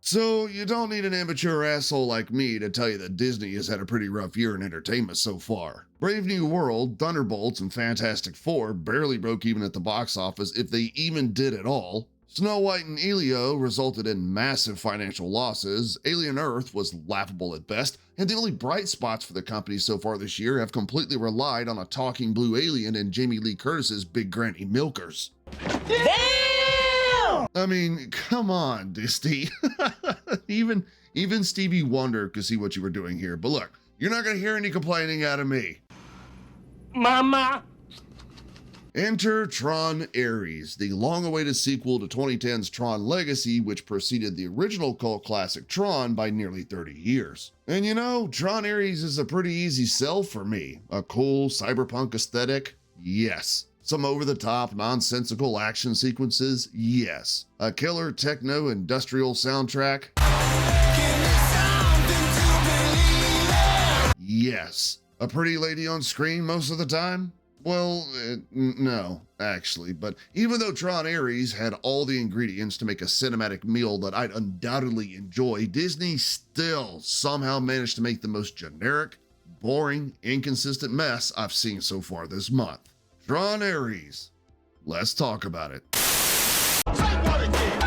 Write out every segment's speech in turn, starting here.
So you don't need an immature asshole like me to tell you that Disney has had a pretty rough year in entertainment so far. Brave New World, Thunderbolts, and Fantastic Four barely broke even at the box office if they even did at all. Snow White and Elio resulted in massive financial losses, Alien Earth was laughable at best, and the only bright spots for the company so far this year have completely relied on a talking blue alien and Jamie Lee Curtis's Big Granny Milkers. Damn! I mean, come on, Disney. even Stevie Wonder could see what you were doing here. But look, you're not going to hear any complaining out of me. Mama! Enter Tron Ares, the long-awaited sequel to 2010's Tron Legacy, which preceded the original cult classic Tron by nearly 30 years. And you know, Tron Ares is a pretty easy sell for me. A cool cyberpunk aesthetic? Yes. Some over-the-top, nonsensical action sequences? Yes. A killer techno-industrial soundtrack? Yes. A pretty lady on screen most of the time? Well, no, actually, but even though Tron Ares had all the ingredients to make a cinematic meal that I'd undoubtedly enjoy, Disney still somehow managed to make the most generic, boring, inconsistent mess I've seen so far this month. Tron Ares. Let's talk about it. Say what again?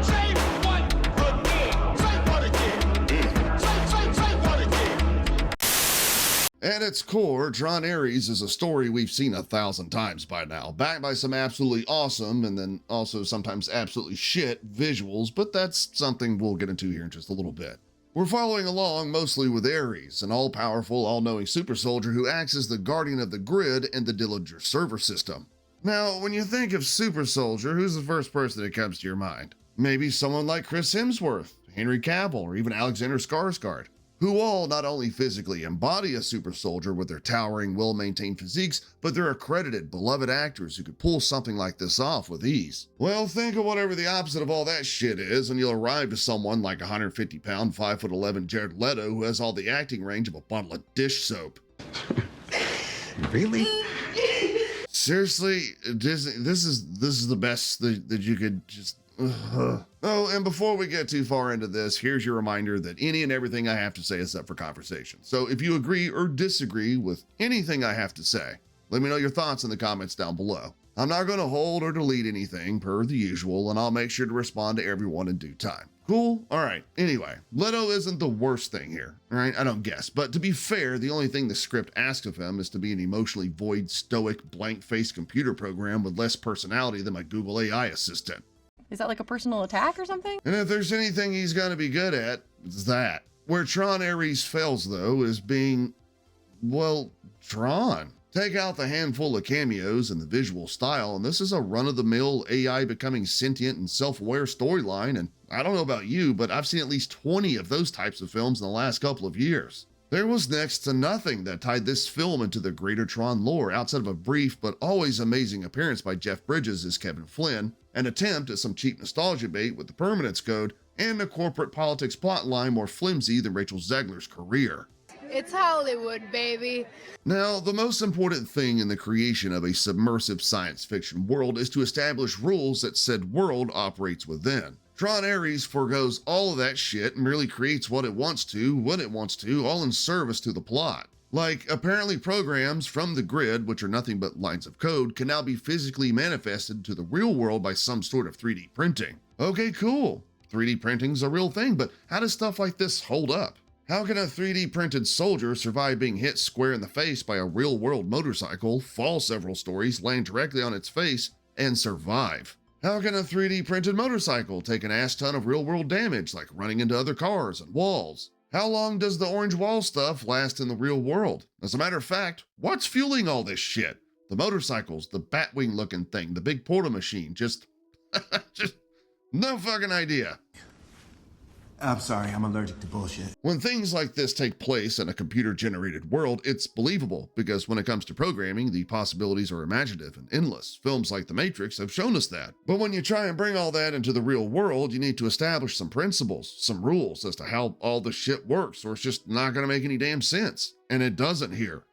Say what again? Say what again? Say what again? At its core, Tron Ares is a story we've seen 1,000 times by now, backed by some absolutely awesome and then also sometimes absolutely shit visuals, but that's something we'll get into here in just a little bit. We're following along mostly with Ares, an all-powerful, all-knowing super soldier who acts as the guardian of the grid and the Dillinger server system. Now, when you think of super soldier, who's the first person that comes to your mind? Maybe someone like Chris Hemsworth, Henry Cavill, or even Alexander Skarsgård, who all not only physically embody a super soldier with their towering, well-maintained physiques, but they're accredited, beloved actors who could pull something like this off with ease. Well, think of whatever the opposite of all that shit is, and you'll arrive to someone like 150-pound, 5'11" Jared Leto who has all the acting range of a bottle of dish soap. Really? Seriously, Disney, this is the best that you could just... Oh, and before we get too far into this, here's your reminder that any and everything I have to say is up for conversation. So if you agree or disagree with anything I have to say, let me know your thoughts in the comments down below. I'm not going to hold or delete anything per the usual, and I'll make sure to respond to everyone in due time. Cool? All right. Anyway, Leto isn't the worst thing here, all right? I don't guess. But to be fair, the only thing the script asks of him is to be an emotionally void, stoic, blank-faced computer program with less personality than my Google AI assistant. Is that like a personal attack or something? And if there's anything he's going to be good at, it's that. Where Tron Ares fails, though, is being, well, Tron. Take out the handful of cameos and the visual style, and this is a run-of-the-mill AI becoming sentient and self-aware storyline, and I don't know about you, but I've seen at least 20 of those types of films in the last couple of years. There was next to nothing that tied this film into the greater Tron lore outside of a brief but always amazing appearance by Jeff Bridges as Kevin Flynn, an attempt at some cheap nostalgia bait with the Permanence Code, and a corporate politics plotline more flimsy than Rachel Zegler's career. It's Hollywood, baby. Now, the most important thing in the creation of a submersive science fiction world is to establish rules that said world operates within. Tron Ares forgoes all of that shit and merely creates what it wants to, when it wants to, all in service to the plot. Like, apparently programs from the grid, which are nothing but lines of code, can now be physically manifested to the real world by some sort of 3D printing. Okay, cool. 3D printing's a real thing, but how does stuff like this hold up? How can a 3D printed soldier survive being hit square in the face by a real-world motorcycle, fall several stories, land directly on its face, and survive? How can a 3D printed motorcycle take an ass ton of real-world damage, like running into other cars and walls? How long does the orange wall stuff last in the real world? As a matter of fact, what's fueling all this shit? The motorcycles, the Batwing looking thing, the big portal machine, just no fucking idea. I'm sorry, I'm allergic to bullshit. When things like this take place in a computer-generated world, it's believable, because when it comes to programming, the possibilities are imaginative and endless. Films like The Matrix have shown us that. But when you try and bring all that into the real world, you need to establish some principles, some rules as to how all the shit works, or it's just not gonna make any damn sense. And it doesn't here.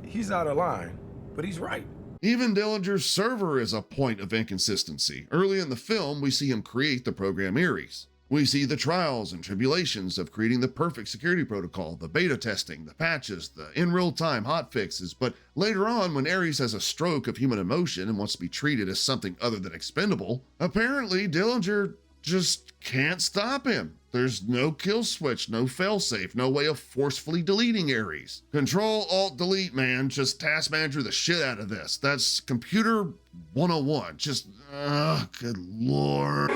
He's out of line, but he's right. Even Dillinger's server is a point of inconsistency. Early in the film, we see him create the program Ares. We see the trials and tribulations of creating the perfect security protocol, the beta testing, the patches, the in real time hotfixes. But later on, when Ares has a stroke of human emotion and wants to be treated as something other than expendable, apparently Dillinger just can't stop him. There's no kill switch, no failsafe, no way of forcefully deleting Ares. Control, Alt, Delete, man. Just task manager the shit out of this. That's computer 101. Just, good lord.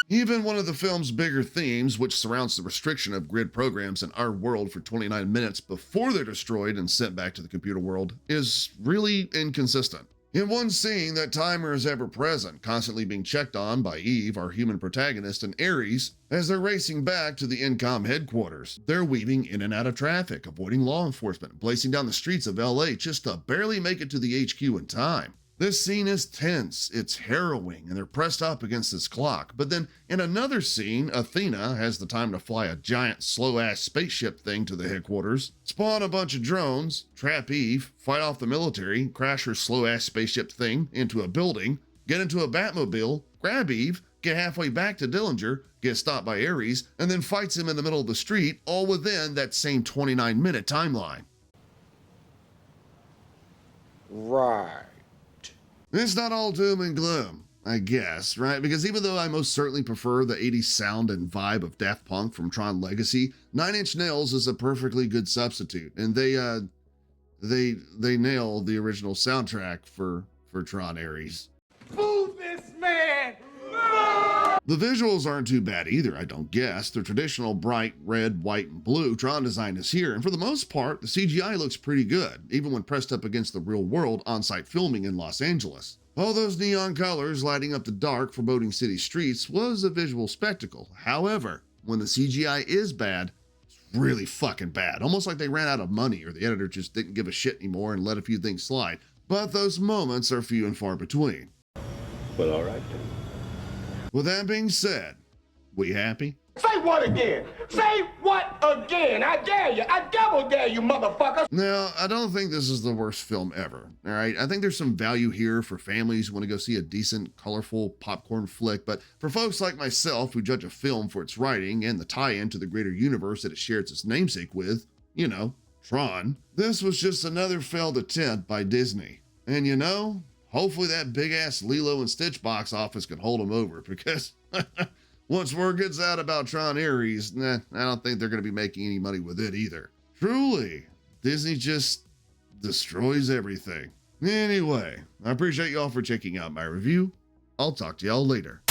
Even one of the film's bigger themes, which surrounds the restriction of grid programs in our world for 29 minutes before they're destroyed and sent back to the computer world, is really inconsistent. In one scene, that timer is ever present, constantly being checked on by Eve, our human protagonist, and Ares, as they're racing back to the Incom headquarters. They're weaving in and out of traffic, avoiding law enforcement, blazing down the streets of LA just to barely make it to the HQ in time. This scene is tense, it's harrowing, and they're pressed up against this clock. But then, in another scene, Athena has the time to fly a giant, slow-ass spaceship thing to the headquarters, spawn a bunch of drones, trap Eve, fight off the military, crash her slow-ass spaceship thing into a building, get into a Batmobile, grab Eve, get halfway back to Dillinger, get stopped by Ares, and then fights him in the middle of the street, all within that same 29-minute timeline. Right. It's not all doom and gloom, I guess, right? Because even though I most certainly prefer the 80s sound and vibe of Daft Punk from Tron Legacy, Nine Inch Nails is a perfectly good substitute, and they nail the original soundtrack for Tron Ares. Move this man! The visuals aren't too bad either, I don't guess. The traditional bright red, white, and blue Tron design is here, and for the most part, the CGI looks pretty good, even when pressed up against the real world on-site filming in Los Angeles. All those neon colors lighting up the dark, foreboding city streets was a visual spectacle. However, when the CGI is bad, it's really fucking bad. Almost like they ran out of money or the editor just didn't give a shit anymore and let a few things slide. But those moments are few and far between. Well, all right then. With that being said, we happy? Say what again? Say what again? I dare you. I double dare you, motherfucker. Now, I don't think this is the worst film ever, all right? I think there's some value here for families who want to go see a decent, colorful popcorn flick, but for folks like myself who judge a film for its writing and the tie-in to the greater universe that it shares its namesake with, you know, Tron, this was just another failed attempt by Disney. And you know, hopefully that big-ass Lilo and Stitch box office can hold them over, because once word gets out about Tron Ares, I don't think they're going to be making any money with it either. Truly, Disney just destroys everything. Anyway, I appreciate y'all for checking out my review. I'll talk to y'all later.